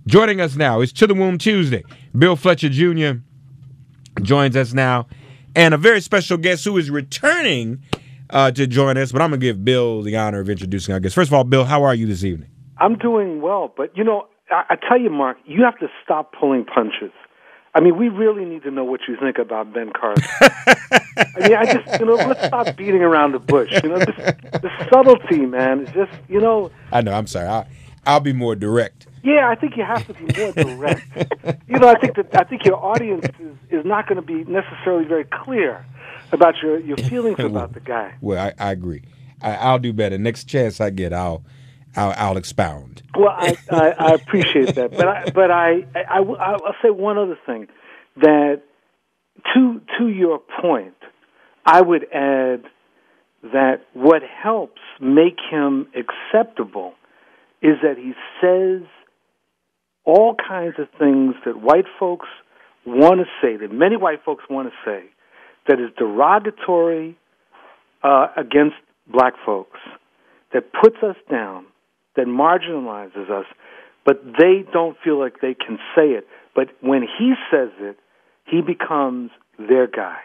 Joining us now is To the Womb Tuesday. Bill Fletcher Jr. joins us now, and a very special guest who is returning to join us. But I'm going to give Bill the honor of introducing our guest. First of all, Bill, how are you this evening? I'm doing well, but, I tell you, Mark, you have to stop pulling punches. I mean, we really need to know what you think about Ben Carson. Let's stop beating around the bush. The subtlety, man, is just, I know, I'm sorry. I'll be more direct. Yeah, I think you have to be more direct. I think your audience is not going to be necessarily very clear about your feelings about the guy. Well, I agree. I'll do better. Next chance I get, I'll expound. Well, I appreciate that, but I'll say one other thing, that to your point, I would add that what helps make him acceptable is that he says all kinds of things that white folks want to say, that many white folks want to say, that is derogatory against black folks, that puts us down, that marginalizes us, but they don't feel like they can say it. But when he says it, he becomes their guy.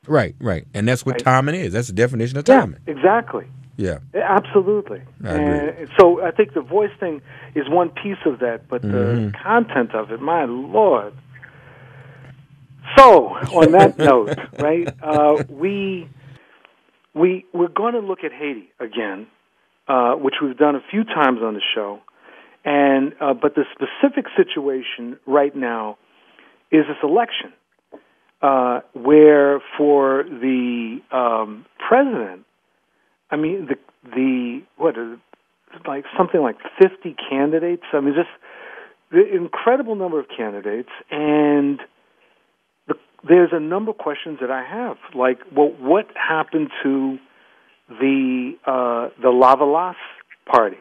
Right. And that's what timing is. That's the definition of timing. Yeah, exactly. Yeah. Absolutely. I agree. So I think the voice thing is one piece of that, but the content of it, my Lord. So, on that note, right, we're going to look at Haiti again, which we've done a few times on the show, and but the specific situation right now is this election, where for the president, I mean like something like 50 candidates. I mean, just the incredible number of candidates, and there's a number of questions that I have, like, well, what happened to the Lavalas party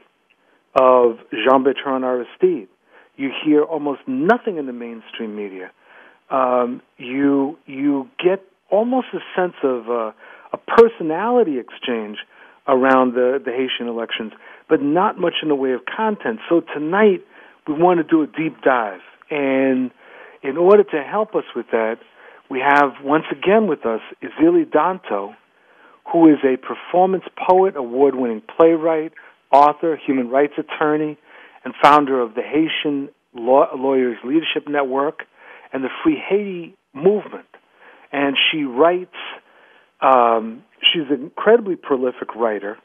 of Jean-Bertrand Aristide? You hear almost nothing in the mainstream media. You get almost a sense of a personality exchange around the Haitian elections, but not much in the way of content. So tonight we want to do a deep dive, and in order to help us with that, we have once again with us Ezili Dantò, who is a performance poet, award-winning playwright, author, human rights attorney, and founder of the Haitian Lawyers Leadership Network and the Free Haiti movement. And she writes, she's an incredibly prolific writer,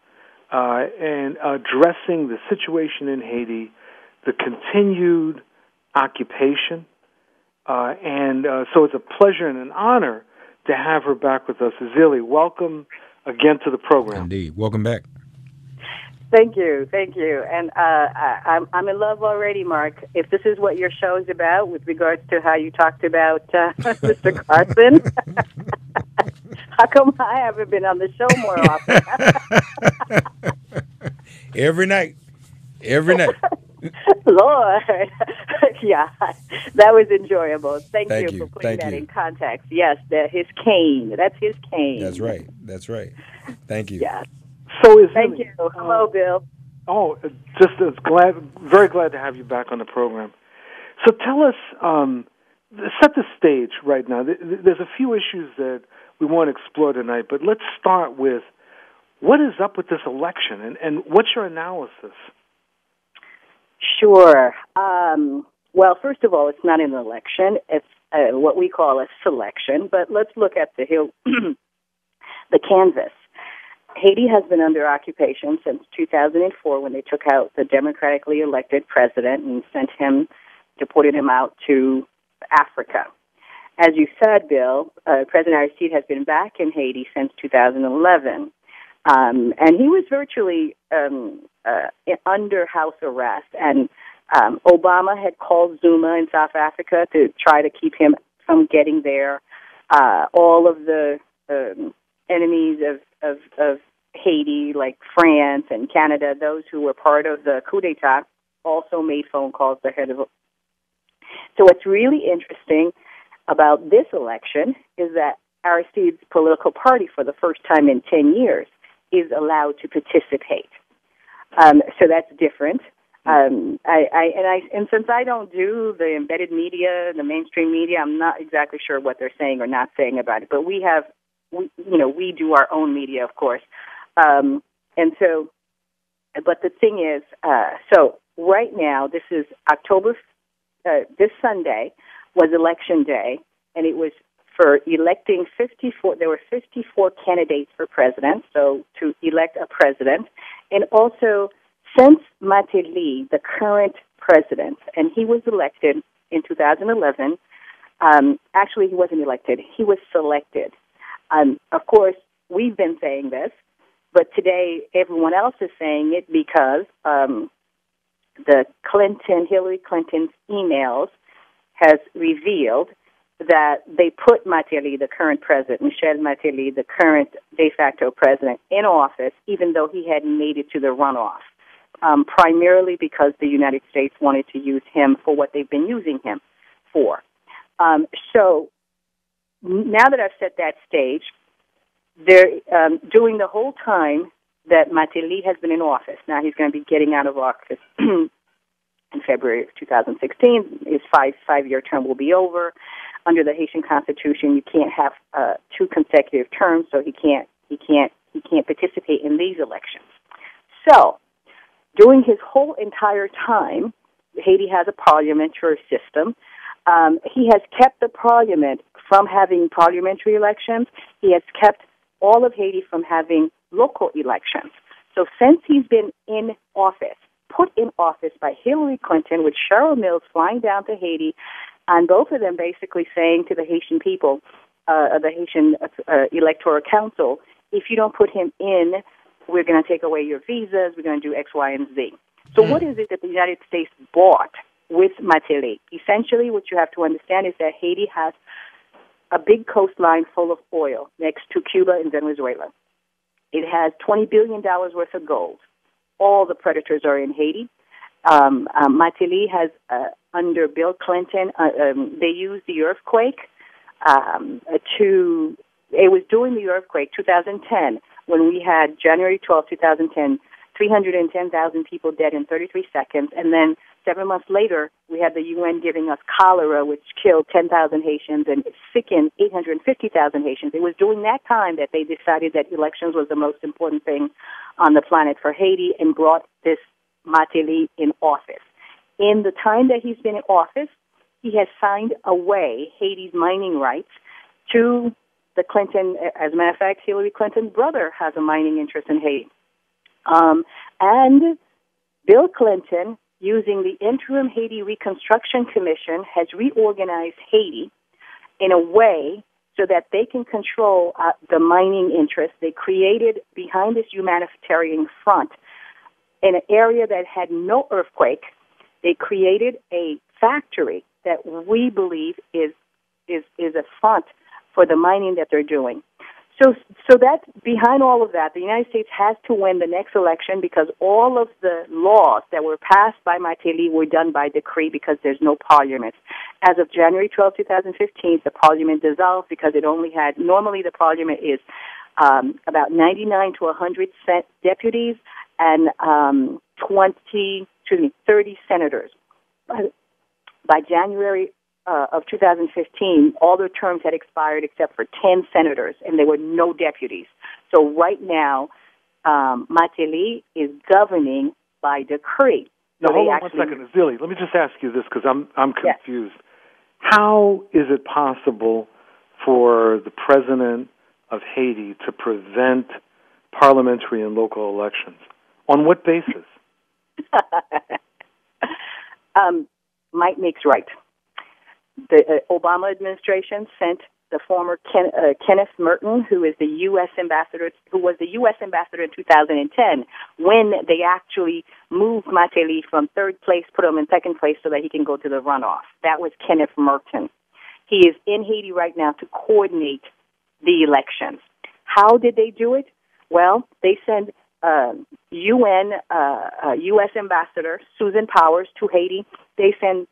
and addressing the situation in Haiti, the continued occupation, and so it's a pleasure and an honor to have her back with us. Ezili, welcome again to the program. Indeed. Welcome back. Thank you. And I'm in love already, Mark. If this is what your show is about with regards to how you talked about Mr. Carson, how come I haven't been on the show more often? Every night. Lord. Yeah, that was enjoyable. Thank you for putting that in context. Yes, his cane. That's his cane. That's right. Thank you. Yes. So thank you. Hello, Bill. Oh, very glad to have you back on the program. So tell us, set the stage right now. There's a few issues that we want to explore tonight, but let's start with what is up with this election, and what's your analysis? Sure. Well, first of all, it's not an election. It's what we call a selection. But let's look at the canvas. Haiti has been under occupation since 2004 when they took out the democratically elected president and deported him out to Africa. As you said, Bill, President Aristide has been back in Haiti since 2011. And he was virtually under house arrest. And Obama had called Zuma in South Africa to try to keep him from getting there. All of the enemies of Haiti, like France and Canada, those who were part of the coup d'etat, also made phone calls ahead of it. So what's really interesting about this election is that Aristide's political party, for the first time in 10 years, is allowed to participate. So that's different. And since I don't do the embedded media, the mainstream media, I'm not exactly sure what they're saying or not saying about it. But we do our own media, of course. And so, but the thing is, so right now, this is October, this Sunday was election day, and it was for electing 54, there were 54 candidates for president, so to elect a president. And also, since Mateli, the current president, and he was elected in 2011, actually he wasn't elected, he was selected. Of course, we've been saying this, but today everyone else is saying it because Hillary Clinton's emails has revealed that they put Mateli, the current president, Michel Mateli, the current de facto president, in office, even though he hadn't made it to the runoff, primarily because the United States wanted to use him for what they've been using him for. So now that I've set that stage, they're during the whole time that Mateli has been in office. Now he's going to be getting out of office in February of 2016. His five-year term will be over. Under the Haitian Constitution, you can't have 2 consecutive terms, so he can't participate in these elections. So, during his whole entire time, Haiti has a parliamentary system. He has kept the parliament from having parliamentary elections. He has kept all of Haiti from having local elections. So, since he's been in office, put in office by Hillary Clinton, with Cheryl Mills flying down to Haiti, and both of them basically saying to the Haitian people, the Haitian Electoral Council, if you don't put him in, we're going to take away your visas, we're going to do X, Y, and Z. So what is it that the United States bought with Mateli? Essentially, what you have to understand is that Haiti has a big coastline full of oil next to Cuba and Venezuela. It has $20 billion worth of gold. All the predators are in Haiti. Mateli has, under Bill Clinton, they used the earthquake it was during the earthquake, 2010, when we had January 12, 2010, 310,000 people dead in 33 seconds, and then 7 months later, we had the UN giving us cholera, which killed 10,000 Haitians and sickened 850,000 Haitians. It was during that time that they decided that elections was the most important thing on the planet for Haiti and brought this Mateli in office. In the time that he's been in office, he has signed away Haiti's mining rights to the Clinton. As a matter of fact, Hillary Clinton's brother has a mining interest in Haiti. And Bill Clinton, using the Interim Haiti Reconstruction Commission, has reorganized Haiti in a way so that they can control the mining interests. They created, behind this humanitarian front, in an area that had no earthquake, they created a factory that we believe is a front for the mining that they're doing. So that behind all of that, the United States has to win the next election because all of the laws that were passed by Mateli were done by decree because there's no parliament. As of January 12, 2015, the parliament dissolved because it only had, normally the parliament is about 99 to 100 deputies and 30 senators. By January of 2015, all their terms had expired except for 10 senators, and there were no deputies. So right now, Mateli is governing by decree. Now, hold on 1 second, Ezili. Let me just ask you this because I'm confused. Yes. How is it possible for the president of Haiti to prevent parliamentary and local elections? On what basis? Might makes right. The Obama administration sent the former Kenneth Merton, who is the U.S. ambassador, who was the U.S. ambassador in 2010, when they actually moved Mateli from third place, put him in second place so that he can go to the runoff. That was Kenneth Merton. He is in Haiti right now to coordinate the elections. How did they do it? Well, they sent U.S. ambassador Susan Powers to Haiti. They sent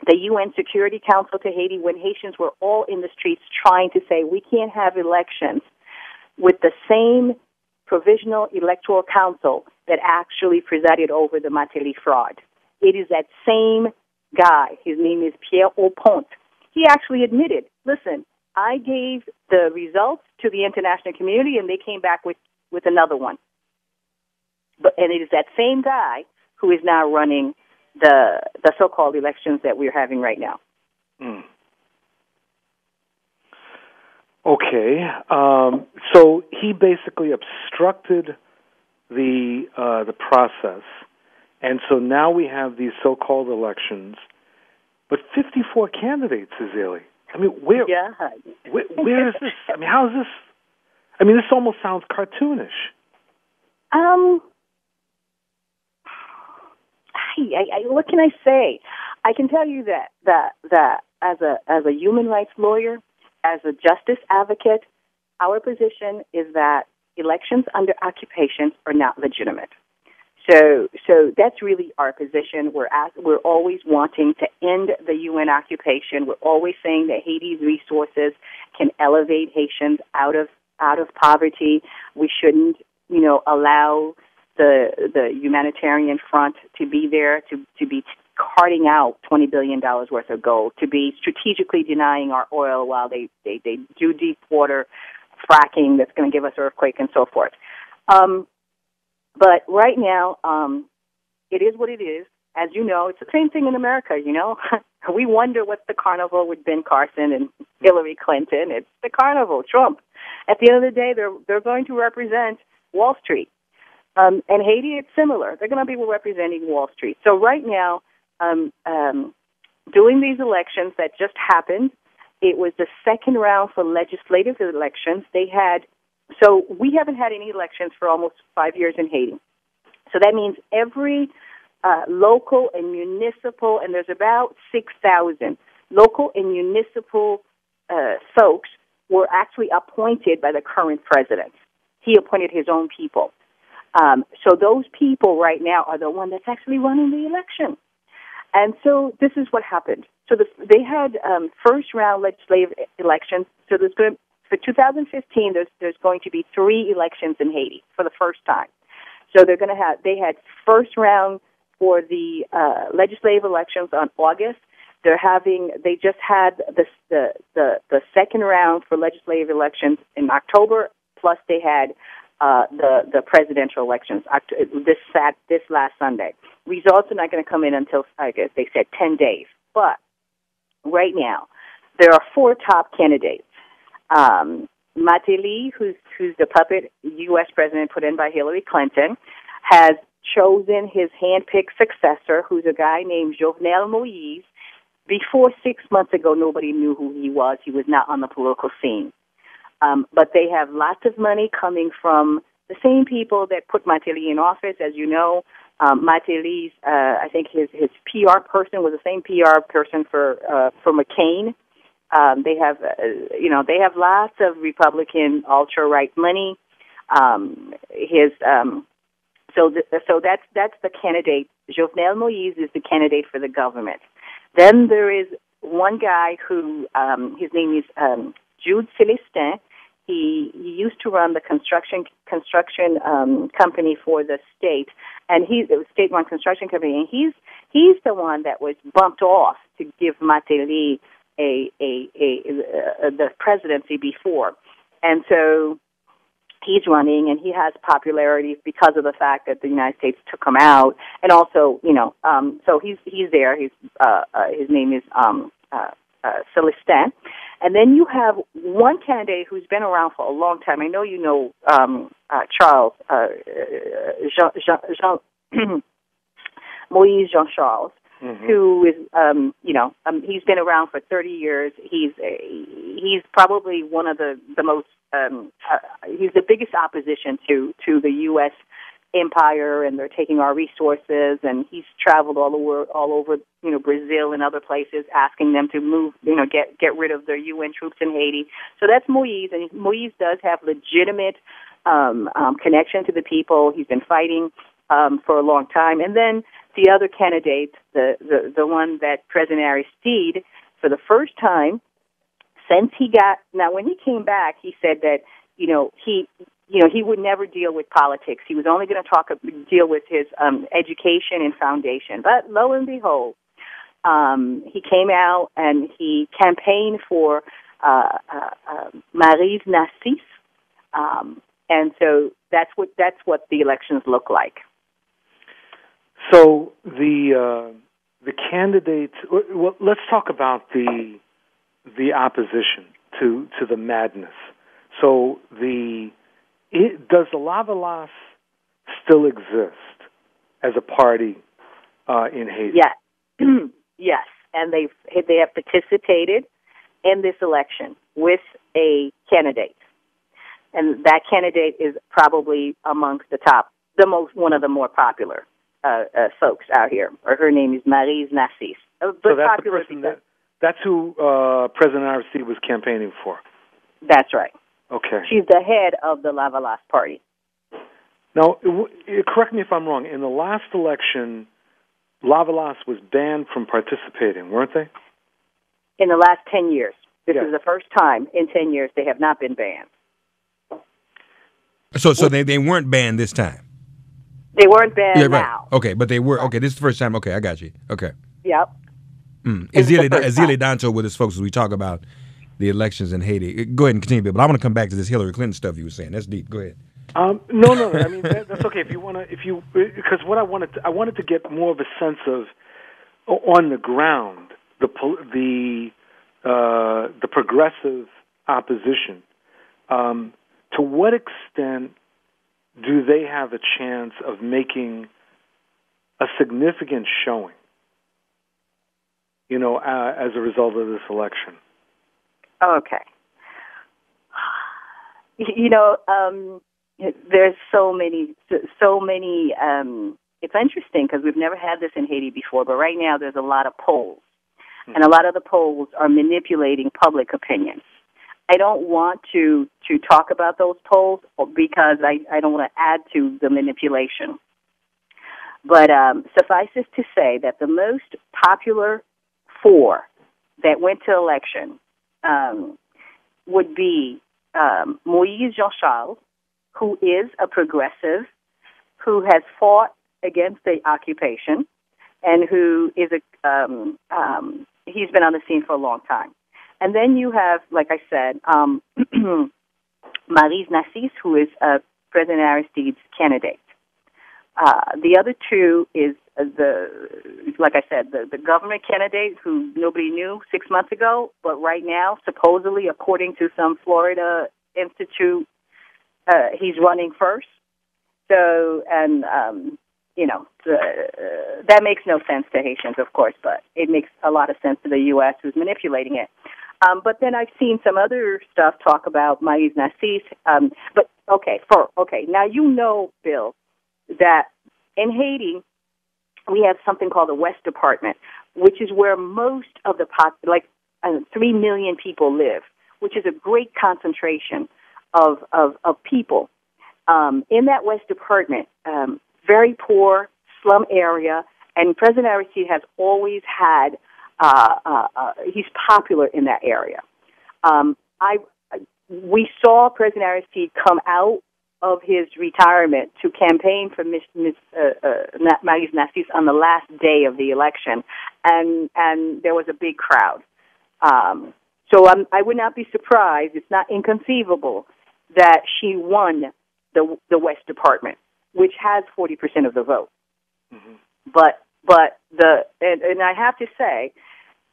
the UN Security Council to Haiti when Haitians were all in the streets trying to say we can't have elections with the same provisional electoral council that actually presided over the Mateli fraud. It is that same guy. His name is Pierre Aupont. He actually admitted, listen, I gave the results to the international community, and they came back with another one. And it is that same guy who is now running the so-called elections that we're having right now. Mm. Okay, so he basically obstructed the process, and so now we have these so-called elections, but 54 candidates, Ezili. I mean, where is this? I mean, how is this? I mean, this almost sounds cartoonish. What can I say? I can tell you that as a human rights lawyer, as a justice advocate, our position is that elections under occupation are not legitimate. So that's really our position. We're always wanting to end the UN occupation. We're always saying that Haiti's resources can elevate Haitians out of poverty. We shouldn't, allow the humanitarian front to be there, to be carting out $20 billion worth of gold, to be strategically denying our oil while they do deep water fracking that's going to give us earthquake and so forth. But right now, it is what it is. As you know, it's the same thing in America, We wonder what's the carnival with Ben Carson and Hillary Clinton. It's the carnival, Trump. At the end of the day, they're going to represent Wall Street. And Haiti, it's similar. They're going to be representing Wall Street. So right now, doing these elections that just happened, it was the second round for legislative elections. So we haven't had any elections for almost 5 years in Haiti. So that means every local and municipal, and there's about 6,000 local and municipal folks were actually appointed by the current president. He appointed his own people. So those people right now are the one that's actually running the election. And so this is what happened. So they had first round legislative elections. So for 2015, there's going to be 3 elections in Haiti for the first time. So they had first round for the legislative elections on August. They just had the second round for legislative elections in October. Plus they had the presidential elections this last Sunday. Results are not going to come in until, I guess they said, 10 days. But right now, there are 4 top candidates. Mateli, who's the puppet U.S. president put in by Hillary Clinton, has chosen his hand-picked successor, who's a guy named Jovenel Moïse. Before 6 months ago, nobody knew who he was. He was not on the political scene. But they have lots of money coming from the same people that put Mateli in office. As you know, Mateli's, I think his PR person was the same PR person for McCain. They have lots of Republican ultra-right money. So that's the candidate. Jovenel Moïse is the candidate for the government. Then there is one guy who his name is Jude Celestin. He used to run the construction company for the state, and he's a state-run construction company, and he's the one that was bumped off to give Mateli the presidency before, and so he's running, and he has popularity because of the fact that the United States took him out, and also so he's there. His name is Celestin. And then you have one candidate who's been around for a long time. I know you know Charles, Moïse Jean-Charles, who is, he's been around for 30 years. He's probably one of the most, he's the biggest opposition to the U.S. empire, and they're taking our resources, and he's traveled all over Brazil and other places, asking them to move, get rid of their UN troops in Haiti. So that's Moïse, and Moïse does have legitimate connection to the people. He's been fighting for a long time. And then the other candidate, the one that President Aristide, for the first time since he got, now when he came back, he said that he would never deal with politics. He was only going to deal with his education and foundation. But lo and behold, he came out and he campaigned for Marie Nassis, and so that's what the elections look like. So the candidates. Well, let's talk about the opposition to the madness. So does the Lavalas still exist as a party in Haiti? Yes, yes, and they have participated in this election with a candidate, and that candidate is probably amongst one of the more popular folks out here. Or her name is Marie Nassis. So that's the person that's who President Aristide was campaigning for. That's right. Okay. She's the head of the Lavalas party. Now, correct me if I'm wrong. In the last election, Lavalas was banned from participating, weren't they? In the last 10 years. This Yes. is the first time in 10 years they have not been banned. So they weren't banned this time? They weren't banned now. Okay, but they were. Right. Okay, this is the first time. Okay, I got you. Okay. Yep. Ezili Dantò with his folks as we talk about the elections in Haiti. Go ahead and continue, Bill, but I want to come back to this Hillary Clinton stuff you were saying. That's deep. Go ahead. No. I mean, that's okay if you want to. Because what I wanted to get more of a sense of on the ground the progressive opposition. To what extent do they have a chance of making a significant showing? As a result of this election. Okay. There's so many. It's interesting because we've never had this in Haiti before, but right now there's a lot of polls, and a lot of the polls are manipulating public opinion. I don't want to talk about those polls because I don't want to add to the manipulation. But suffice it to say that the most popular four that went to election would be Moïse Jean-Charles, who is a progressive, who has fought against the occupation, and who is he's been on the scene for a long time. And then you have, like I said, Marie Nassis, who is President Aristide's candidate. The other two is like I said, the government candidate who nobody knew 6 months ago, but right now, supposedly, according to some Florida institute, he's running first. So, and that makes no sense to Haitians, of course, but it makes a lot of sense to the U.S. who's manipulating it. But then I've seen some other stuff talk about Maïs Nassis. But now Bill, that in Haiti we have something called the West Department, which is where most of the 3 million people live, which is a great concentration of people. In that West Department, very poor slum area, and President Aristide has always had. He's popular in that area. We saw President Aristide come out of his retirement to campaign for Marie Nassis on the last day of the election, and there was a big crowd. So I would not be surprised. It's not inconceivable that she won the West Department, which has 40% of the vote. Mm-hmm. But I have to say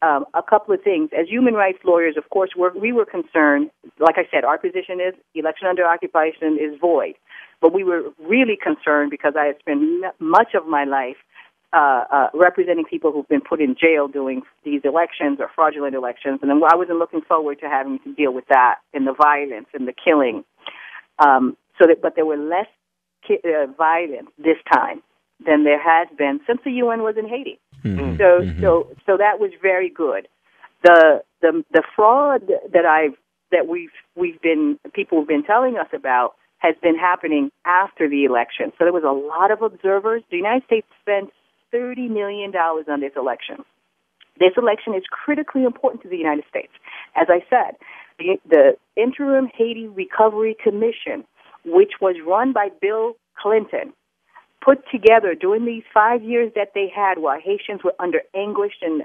a couple of things. As human rights lawyers, of course, we were concerned. Like I said, our position is election under occupation is void. But we were really concerned because I had spent much of my life representing people who've been put in jail doing these elections or fraudulent elections, and then I wasn't looking forward to having to deal with that and the violence and the killing. But there were less violence this time than there has been since the UN was in Haiti. Mm-hmm. So that was very good. The fraud that people have been telling us about has been happening after the election. So there was a lot of observers. The United States spent $30 million on this election. This election is critically important to the United States. As I said, the Interim Haiti Recovery Commission which was run by Bill Clinton, put together during these 5 years that they had while Haitians were under anguish and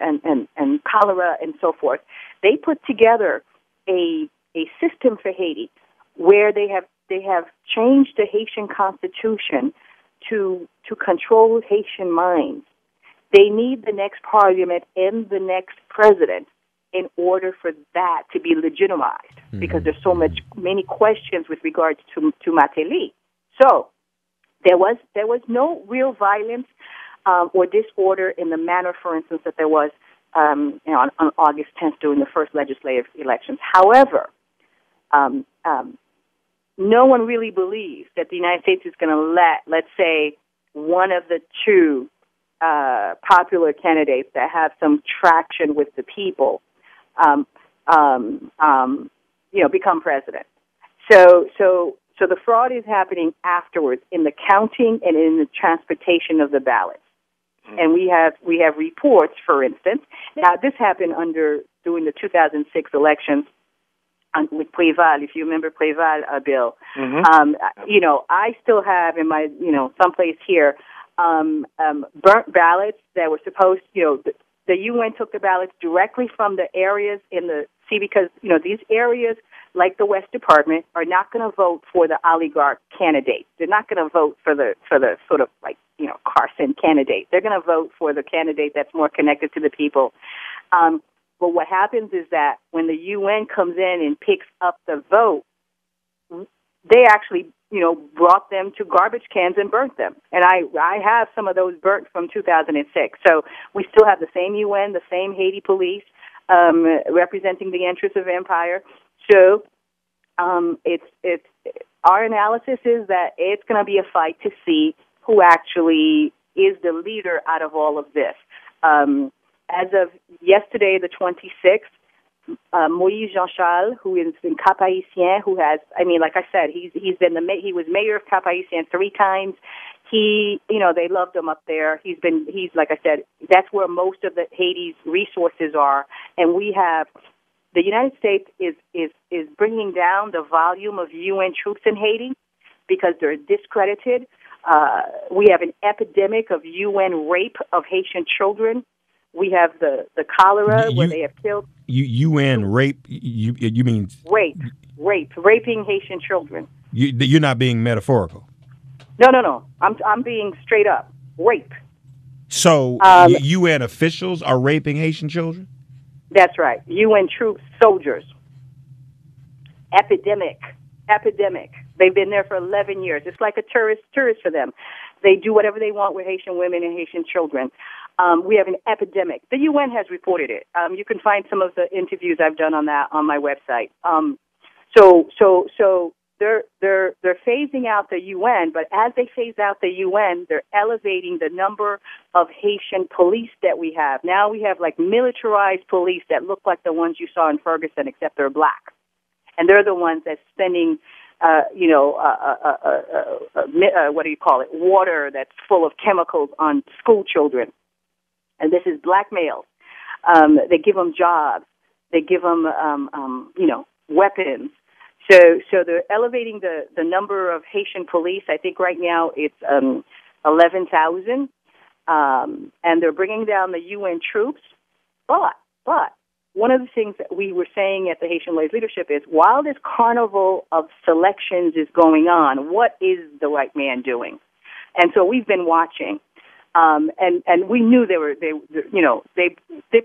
cholera and so forth. They put together a system for Haiti where they have changed the Haitian constitution to control Haitian minds. They need the next parliament and the next president in order for that to be legitimized, because there's many questions with regards to Mateli. So there was no real violence or disorder in the manner, for instance, that there was on August 10th during the first legislative elections. However, no one really believes that the United States is going to let's say, one of the two popular candidates that have some traction with the people, become president. So the fraud is happening afterwards in the counting and in the transportation of the ballots. And we have reports, for instance. Now, this happened during the 2006 elections with Préval. If you remember Préval, Bill, I still have in my, someplace here, burnt ballots that were supposed, the UN took the ballots directly from the areas because, these areas, like the West Department, are not going to vote for the oligarch candidate. They're not going to vote for the sort of like, Carson candidate. They're going to vote for the candidate that's more connected to the people. But what happens is that when the UN comes in and picks up the vote, they actually, brought them to garbage cans and burnt them. And I have some of those burnt from 2006. So we still have the same UN, the same Haiti police, representing the interests of empire. So it's our analysis is that it's going to be a fight to see who actually is the leader out of all of this. As of yesterday, the 26th, Moïse Jean-Charles, who is in Cap-Haïtien, like I said, he was mayor of Cap-Haïtien 3 times. They loved him up there. He's like I said, that's where most of the Haiti's resources are. And the United States is bringing down the volume of UN troops in Haiti because they're discredited. We have an epidemic of UN rape of Haitian children. We have the cholera where they have killed. UN rape? You mean raping Haitian children? You're not being metaphorical. No. I'm being straight up rape. So UN officials are raping Haitian children? That's right. UN troops, soldiers. Epidemic. They've been there for 11 years. It's like a tourist for them. They do whatever they want with Haitian women and Haitian children. We have an epidemic. The UN has reported it. You can find some of the interviews I've done on that on my website. So they're phasing out the UN, but as they phase out the UN, they're elevating the number of Haitian police that we have. Now we have like militarized police that look like the ones you saw in Ferguson, except they're black, and they're the ones that's spending water that's full of chemicals on school children. And this is black males. They give them jobs. They give them, weapons. So they're elevating the number of Haitian police. I think right now it's 11,000. And they're bringing down the UN troops. But one of the things that we were saying at the Haitian Ladies Leadership is, while this carnival of selections is going on, what is the white man doing? And so we've been watching. And we knew they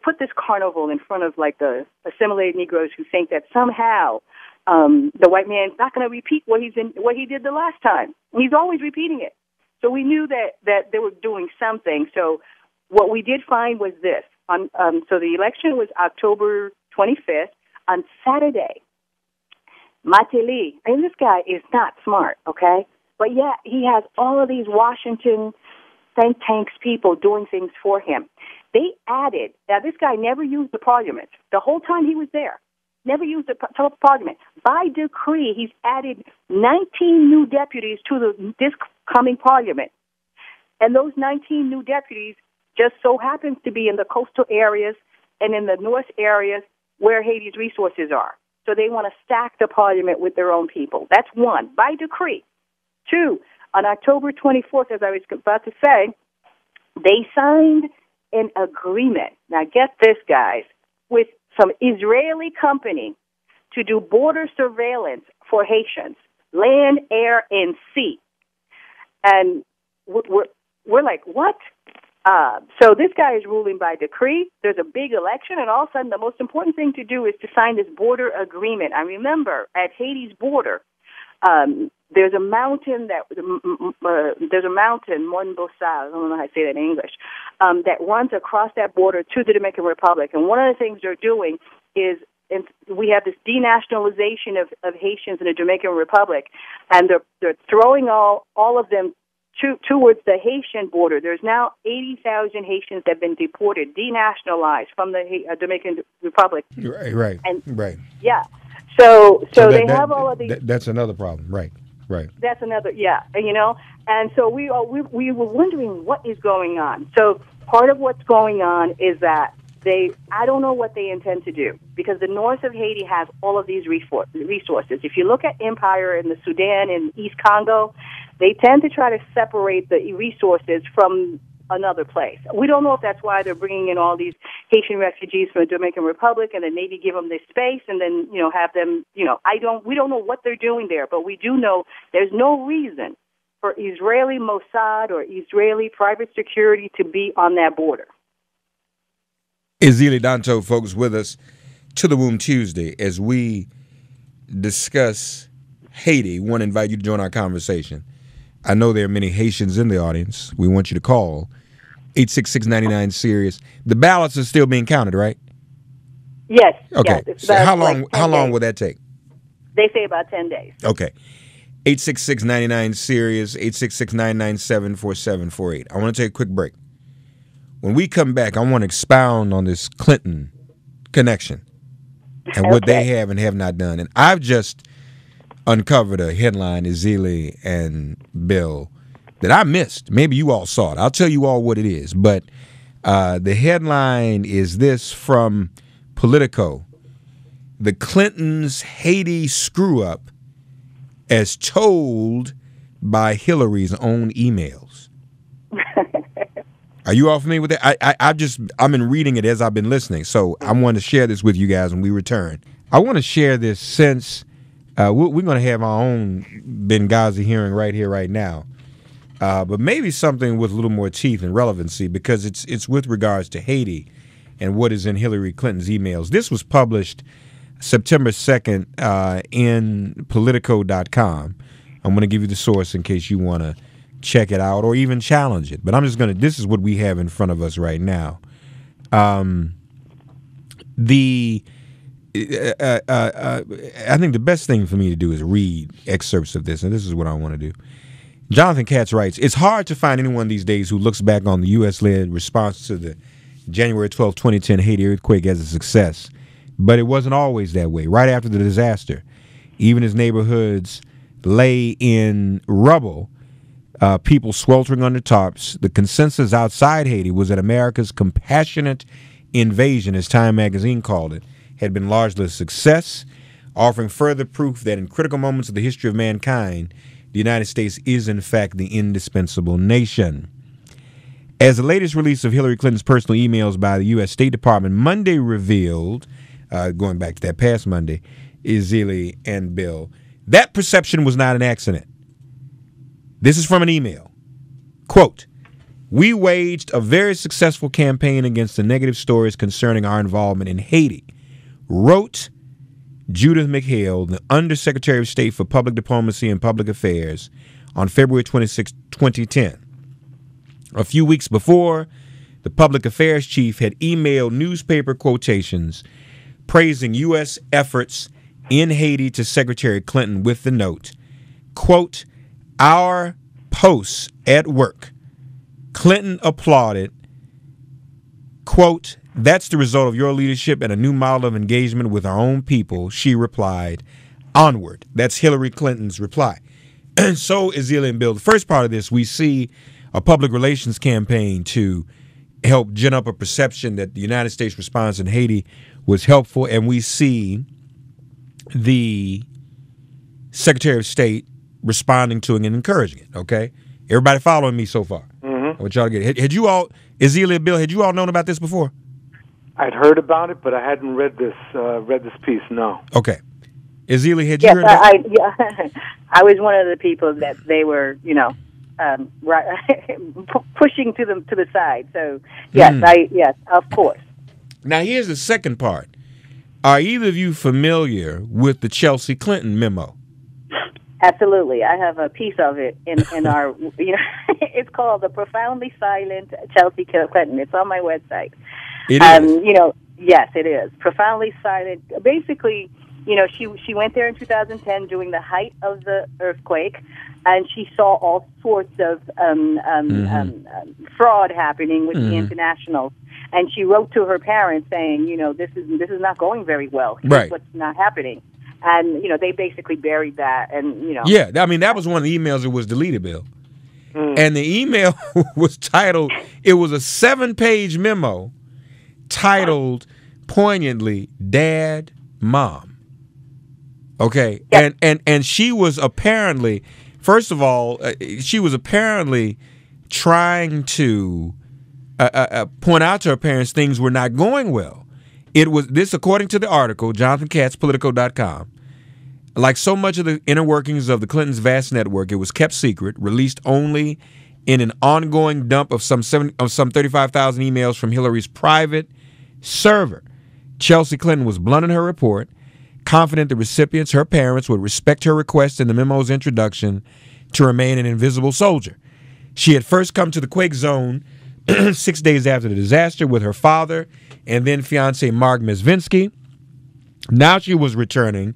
put this carnival in front of like the assimilated Negroes who think that somehow the white man's not going to repeat what he did the last time. He's always repeating it. So we knew that they were doing something. So what we did find was this. So the election was October 25th. On Saturday, Mateli, and this guy is not smart, okay? But yet he has all of these Washington think tanks people doing things for him. They added, now this guy never used the parliament. The whole time he was there, never used the parliament. By decree, he's added 19 new deputies to this coming parliament. And those 19 new deputies just so happens to be in the coastal areas and in the north areas where Haiti's resources are. So they want to stack the parliament with their own people. That's one, by decree. Two, on October 24th, as I was about to say, they signed an agreement. Now get this, guys, with some Israeli company to do border surveillance for Haitians, land, air, and sea. And we're like, what? So this guy is ruling by decree. There's a big election, and all of a sudden the most important thing to do is to sign this border agreement. I remember at Haiti's border, there's a mountain, Mont Bossal, I don't know how to say that in English, that runs across that border to the Dominican Republic. And one of the things they're doing is we have this denationalization of Haitians in the Dominican Republic, and they're throwing all of them towards the Haitian border. There's now 80,000 Haitians that have been deported, denationalized from the Dominican Republic. Right. Yeah. So they have all of these. That's another problem. Right. That's another, And so we were wondering what is going on. So part of what's going on is that I don't know what they intend to do, because the north of Haiti has all of these resources. If you look at empire in the Sudan and East Congo, they tend to try to separate the resources from another place. We don't know if that's why they're bringing in all these Haitian refugees from the Dominican Republic, and then maybe give them this space, and then have them. We don't know what they're doing there, but we do know there's no reason for Israeli Mossad or Israeli private security to be on that border. Ezili Dantò, folks, with us to the Womb Tuesday as we discuss Haiti. Want to invite you to join our conversation. I know there are many Haitians in the audience. We want you to call 866-99-SERIOUS. The ballots are still being counted, right? Yes. Okay. Yes, so how long will that take? They say about 10 days. Okay. 866-99-SERIOUS, 866-997-4748. I want to take a quick break. When we come back, I want to expound on this Clinton connection and what they have and have not done. And I've just uncovered a headline, Ezili and Bill, that I missed. Maybe you all saw it. I'll tell you all what it is. But the headline is this from Politico. The Clintons' Haiti screw-up as told by Hillary's own emails. Are you all familiar with that? I've been reading it as I've been listening, so I want to share this with you guys when we return. I want to share this since we're going to have our own Benghazi hearing right here, right now, but maybe something with a little more teeth and relevancy, because it's with regards to Haiti and what is in Hillary Clinton's emails. This was published September 2nd in Politico.com. I'm going to give you the source in case you want to check it out or even challenge it. But this is what we have in front of us right now. I think the best thing for me to do is read excerpts of this, and this is what I want to do. Jonathan Katz writes, "It's hard to find anyone these days who looks back on the U.S.-led response to the January 12, 2010 Haiti earthquake as a success. But it wasn't always that way. Right after the disaster, even as neighborhoods lay in rubble, people sweltering under tarps, the consensus outside Haiti was that America's compassionate invasion, as Time magazine called it, had been largely a success, offering further proof that in critical moments of the history of mankind, the United States is in fact the indispensable nation." As the latest release of Hillary Clinton's personal emails by the U.S. State Department Monday revealed, going back to that past Monday, Ezili and Bill, that perception was not an accident. This is from an email. Quote, "We waged a very successful campaign against the negative stories concerning our involvement in Haiti," wrote Judith McHale, the Undersecretary of State for Public Diplomacy and Public Affairs, on February 26, 2010. A few weeks before, the public affairs chief had emailed newspaper quotations praising U.S. efforts in Haiti to Secretary Clinton with the note, quote, "Our posts at work. Clinton applauded. Quote, that's the result of your leadership and a new model of engagement with our own people," she replied. "Onward." That's Hillary Clinton's reply. And so, Ezili and Bill, the first part of this, we see a public relations campaign to help gin up a perception that the United States response in Haiti was helpful. And we see the Secretary of State responding to it and encouraging it, okay? Everybody following me so far? Mm-hmm. I want y'all to get it. Had you all, Ezili and Bill, had you all known about this before? I'd heard about it, but I hadn't read this piece, no. Okay. Ezili, had you heard about it? I was one of the people that they were, pushing to the side. So, yes, of course. Now, here's the second part. Are either of you familiar with the Chelsea Clinton memo? Absolutely. I have a piece of it in our, it's called The Profoundly Silent Chelsea Clinton. It's on my website. It is? Yes, it is. Profoundly Silent. Basically, she went there in 2010 during the height of the earthquake, and she saw all sorts of fraud happening with the internationals. And she wrote to her parents saying, this is not going very well. Here's what's not happening. And, they basically buried that. And, Yeah, I mean, that was one of the emails that was deleted, Bill. And the email was titled, it was a 7-page memo titled poignantly, Dad, Mom. Okay? Yep. And she was apparently, first of all, she was apparently trying to point out to her parents things were not going well. It was this, according to the article, Jonathan Katz, Politico.com. Like so much of the inner workings of the Clintons' vast network, it was kept secret, released only in an ongoing dump of some 35,000 emails from Hillary's private server. Chelsea Clinton was blunt in her report, confident the recipients, her parents, would respect her request in the memo's introduction to remain an invisible soldier. She had first come to the quake zone 6 days after the disaster with her father and then fiancé Mark Mezvinsky. Now she was returning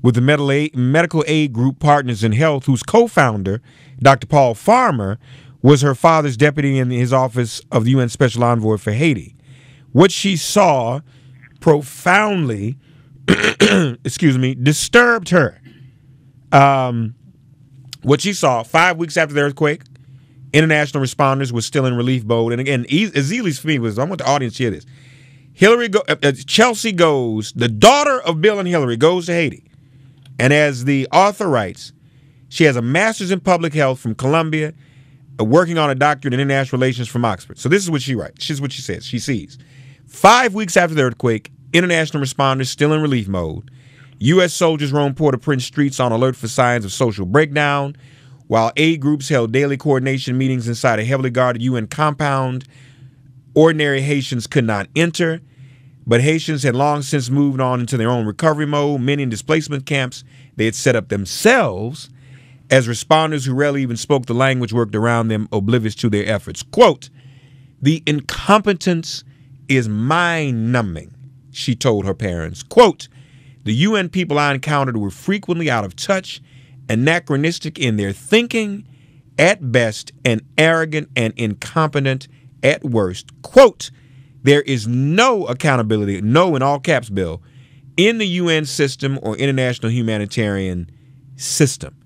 with the medical aid group Partners in Health, whose co-founder, Dr. Paul Farmer, was her father's deputy in his office of the UN Special Envoy for Haiti. What she saw profoundly, disturbed her. What she saw 5 weeks after the earthquake, international responders were still in relief mode. And again, Ezili's for me was, I want the audience to hear this. Chelsea goes, the daughter of Bill and Hillary goes to Haiti. And as the author writes, she has a master's in public health from Columbia, working on a doctorate in international relations from Oxford. So this is what she writes. This is what she says. She sees 5 weeks after the earthquake, international responders still in relief mode. U.S. soldiers roamed Port-au-Prince streets on alert for signs of social breakdown, while aid groups held daily coordination meetings inside a heavily guarded UN compound. Ordinary Haitians could not enter, but Haitians had long since moved on into their own recovery mode. Many in displacement camps they had set up themselves as responders who rarely even spoke the language worked around them, oblivious to their efforts. Quote, the incompetence is mind-numbing, she told her parents. Quote, the UN people I encountered were frequently out of touch, anachronistic in their thinking at best, and arrogant and incompetent at worst. Quote, there is no accountability, no in all caps, Bill, in the UN system or international humanitarian system.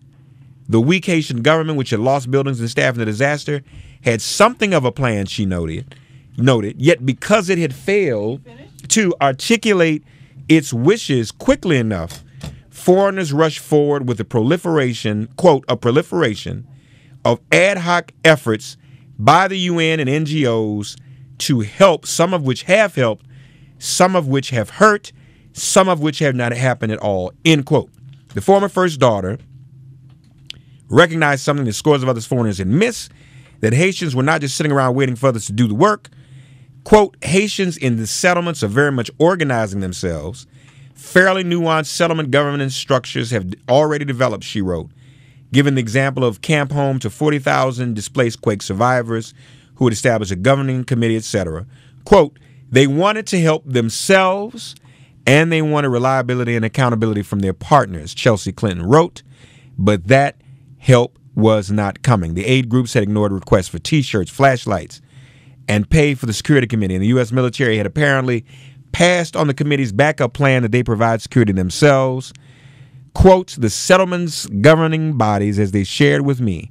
The weak Haitian government, which had lost buildings and staff in the disaster, had something of a plan, she noted, yet because it had failed to articulate its wishes quickly enough, foreigners rushed forward with a proliferation, quote, a proliferation of ad hoc efforts by the UN and NGOs to help, some of which have helped, some of which have hurt, some of which have not happened at all, end quote. The former first daughter recognized something that scores of other foreigners had missed, that Haitians were not just sitting around waiting for others to do the work. Quote, Haitians in the settlements are very much organizing themselves. Fairly nuanced settlement governance structures have already developed, she wrote, giving the example of camp home to 40,000 displaced quake survivors who had established a governing committee, etc. Quote, they wanted to help themselves and they wanted reliability and accountability from their partners, Chelsea Clinton wrote, but that help was not coming. The aid groups had ignored requests for T-shirts, flashlights, and pay for the security committee. And the U.S. military had apparently passed on the committee's backup plan that they provide security themselves. Quote, the settlement's governing bodies, as they shared with me,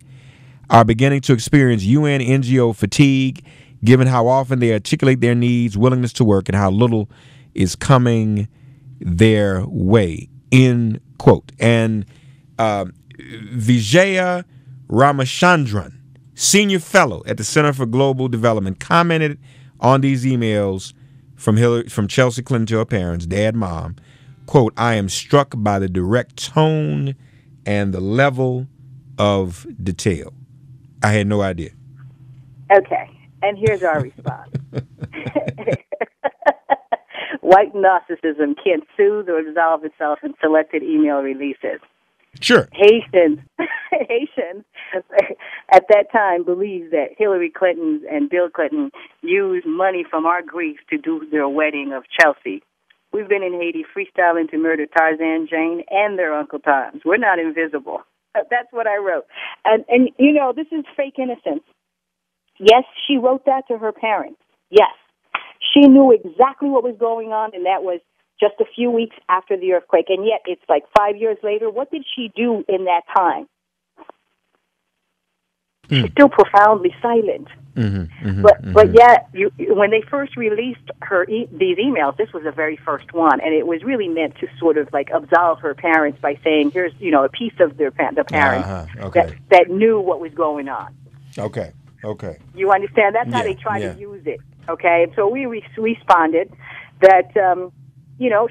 are beginning to experience UN NGO fatigue, given how often they articulate their needs, willingness to work, and how little is coming their way, End quote. And Vijaya Ramachandran, senior fellow at the Center for Global Development, commented on these emails from Chelsea Clinton to her parents, dad, mom. Quote, I am struck by the direct tone and the level of detail. I had no idea. Okay, and here's our response. White narcissism can't soothe or absolve itself in selected email releases. Sure. Haitians at that time believed that Hillary Clinton and Bill Clinton used money from our grief to do their wedding of Chelsea. We've been in Haiti freestyling to murder Tarzan, Jane, and their Uncle Toms. We're not invisible. That's what I wrote. And you know, this is fake innocence. Yes, she wrote that to her parents. Yes. She knew exactly what was going on, and that was just a few weeks after the earthquake. And yet it's like 5 years later. What did she do in that time? She's still profoundly silent. But yet, when they first released these emails, this was the very first one, and it was really meant to sort of like absolve her parents by saying, "Here's a piece of the parents that knew what was going on." Okay. You understand? That's how they tried to use it. Okay, and so we responded that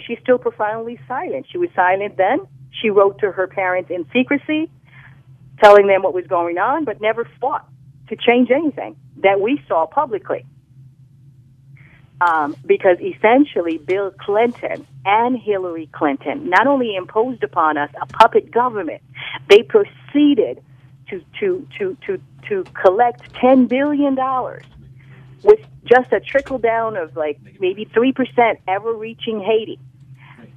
she's still profoundly silent. She was silent then. She wrote to her parents in secrecy, telling them what was going on, but never fought to change anything that we saw publicly. Because essentially Bill Clinton and Hillary Clinton not only imposed upon us a puppet government, they proceeded to collect $10 billion with just a trickle down of like maybe 3% ever reaching Haiti.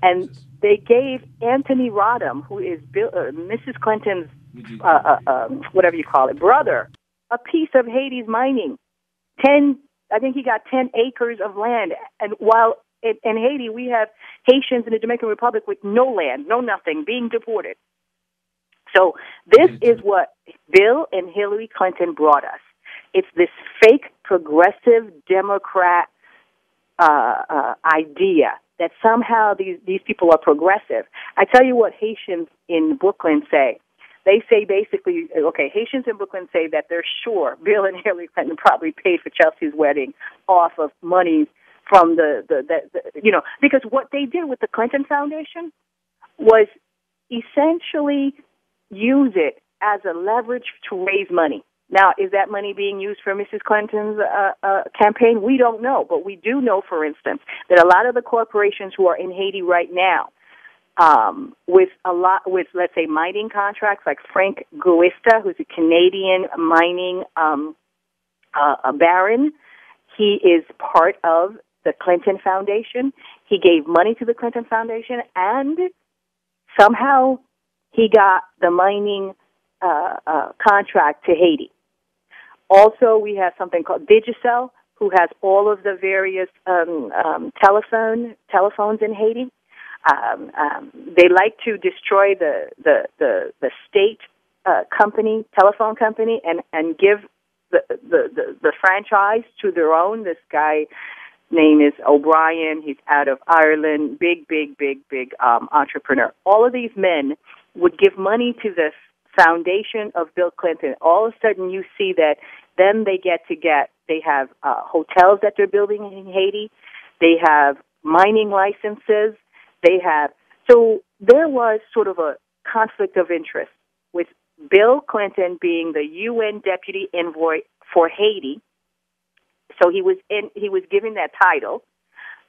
And they gave Anthony Rodham, who is Mrs. Clinton's whatever you call it, brother, a piece of Haiti's mining. I think he got 10 acres of land. And while in Haiti, we have Haitians in the Dominican Republic with no land, no nothing, being deported. So this is what Bill and Hillary Clinton brought us. It's this fake progressive Democrat idea that somehow these people are progressive. I tell you what Haitians in Brooklyn say. They say basically, Haitians in Brooklyn say that they're sure Bill and Hillary Clinton probably paid for Chelsea's wedding off of money from because what they did with the Clinton Foundation was essentially use it as a leverage to raise money. Now, is that money being used for Mrs. Clinton's campaign? We don't know, but we do know, for instance, that a lot of the corporations who are in Haiti right now, with let's say mining contracts, like Frank Guista, who's a Canadian mining baron, he is part of the Clinton Foundation. He gave money to the Clinton Foundation, and somehow he got the mining contract to Haiti. Also, we have something called Digicel, who has all of the various telephones in Haiti. They like to destroy the state telephone company, and give the franchise to their own. This guy name is O'Brien. He's out of Ireland. Big entrepreneur. All of these men would give money to the foundation of Bill Clinton. All of a sudden, you see that then they have hotels that they're building in Haiti. They have mining licenses. So there was sort of a conflict of interest with Bill Clinton being the UN deputy envoy for Haiti. So he was given that title,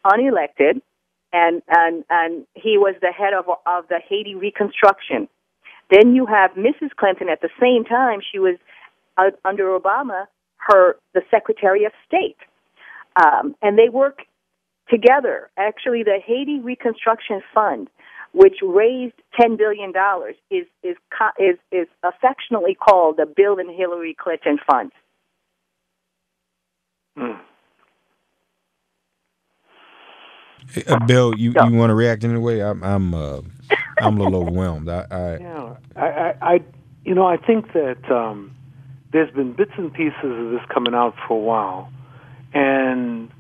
unelected, and he was the head of the Haiti reconstruction. Then you have Mrs. Clinton at the same time. She was under Obama, the Secretary of State, and they work together. Actually, the Haiti Reconstruction Fund, which raised $10 billion, is affectionately called the Bill and Hillary Clinton Fund. Bill, you want to react in any way? I'm a little overwhelmed. I think that there's been bits and pieces of this coming out for a while, and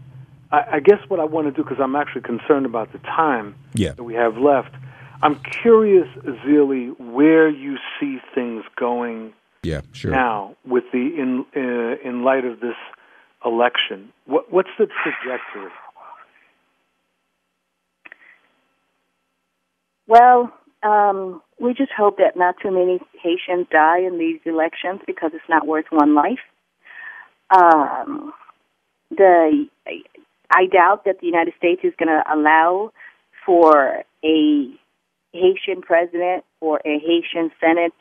I guess what I want to do, because I'm actually concerned about the time that we have left, I'm curious, Ezili, where you see things going now with the in light of this election. What's the trajectory? Well, we just hope that not too many Haitians die in these elections because it's not worth one life. I doubt that the United States is going to allow for a Haitian president or a Haitian Senate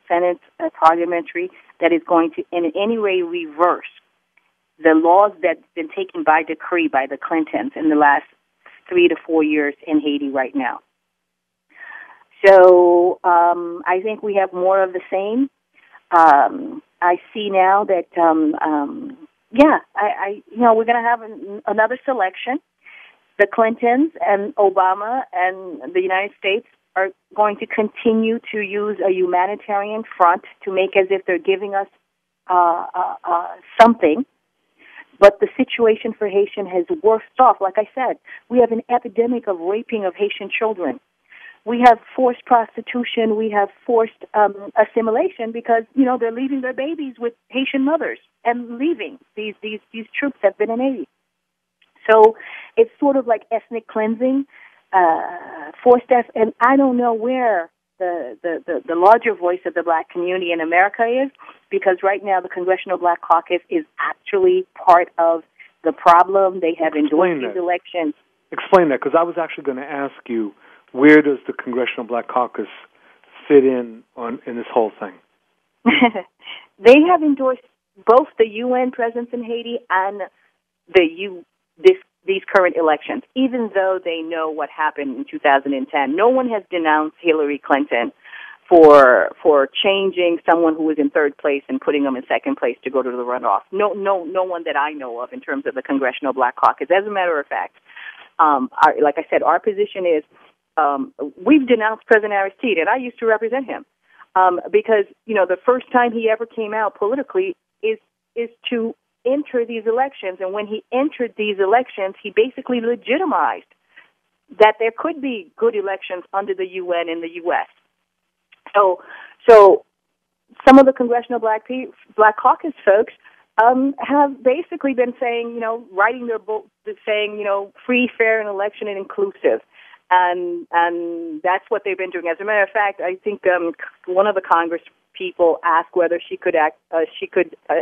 parliamentary that is going to in any way reverse the laws that's been taken by decree by the Clintons in the last 3 to 4 years in Haiti right now. So I think we have more of the same. I see now that we're going to have another selection. The Clintons and Obama and the United States are going to continue to use a humanitarian front to make as if they're giving us something. But the situation for Haitian has worse off. Like I said, we have an epidemic of raping of Haitian children. We have forced prostitution. We have forced assimilation because, they're leaving their babies with Haitian mothers and leaving. These troops have been in Haiti. So it's sort of like ethnic cleansing, forced and I don't know where the larger voice of the black community in America is, because right now the Congressional Black Caucus is actually part of the problem. They have endorsed these elections. Explain that, because I was actually going to ask you, where does the Congressional Black Caucus fit in this whole thing? They have endorsed both the UN presence in Haiti and these current elections, even though they know what happened in 2010. No one has denounced Hillary Clinton for changing someone who was in third place and putting them in second place to go to the runoff. No one that I know of in terms of the Congressional Black Caucus. As a matter of fact, like I said, our position is we've denounced President Aristide, and I used to represent him because the first time he ever came out politically is to enter these elections, and when he entered these elections, he basically legitimized that there could be good elections under the UN in the U.S. So some of the Congressional Black Caucus folks have basically been saying, writing their book, saying, free, fair, and election and inclusive. And that's what they've been doing. As a matter of fact, I think one of the Congress people asked whether she could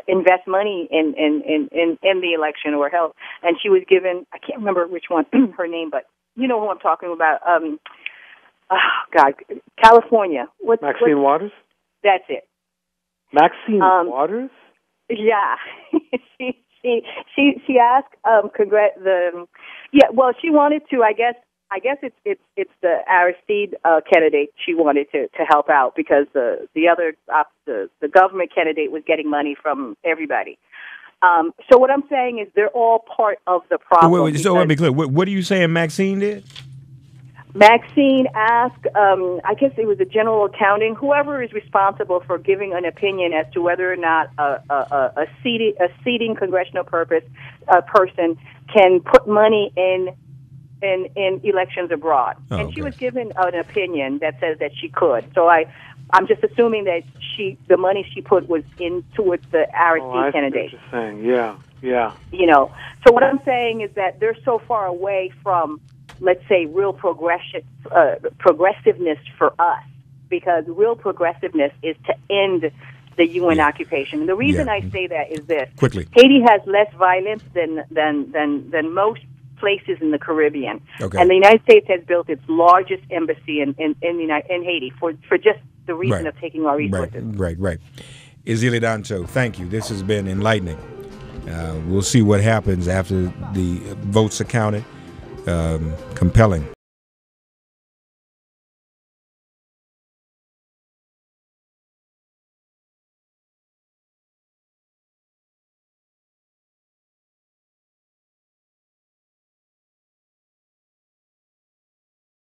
invest money in the election or help, and she was given, I can't remember which one her name, but you know who I'm talking about. California. Maxine Waters. That's it. Maxine Waters. Yeah, she asked she wanted to. I guess it's the Aristide candidate she wanted to help out, because the other the government candidate was getting money from everybody. So what I'm saying is they're all part of the problem. So let me be clear. What are you saying Maxine did? Maxine asked, I guess it was a general accounting, whoever is responsible for giving an opinion as to whether or not a seating congressional person can put money in elections abroad. And she was given an opinion that says that she could. So I'm just assuming that the money she put was in towards the Aristide candidate. What you're saying. Yeah. So what I'm saying is that they're so far away from, let's say, real progressiveness for us, because real progressiveness is to end the UN occupation. And the reason I say that is this: quickly, Haiti has less violence than most places in the Caribbean, and the United States has built its largest embassy in Haiti for just the reason of taking our resources. Right. Ezili Dantò, thank you. This has been enlightening. We'll see what happens after the votes are counted. Compelling.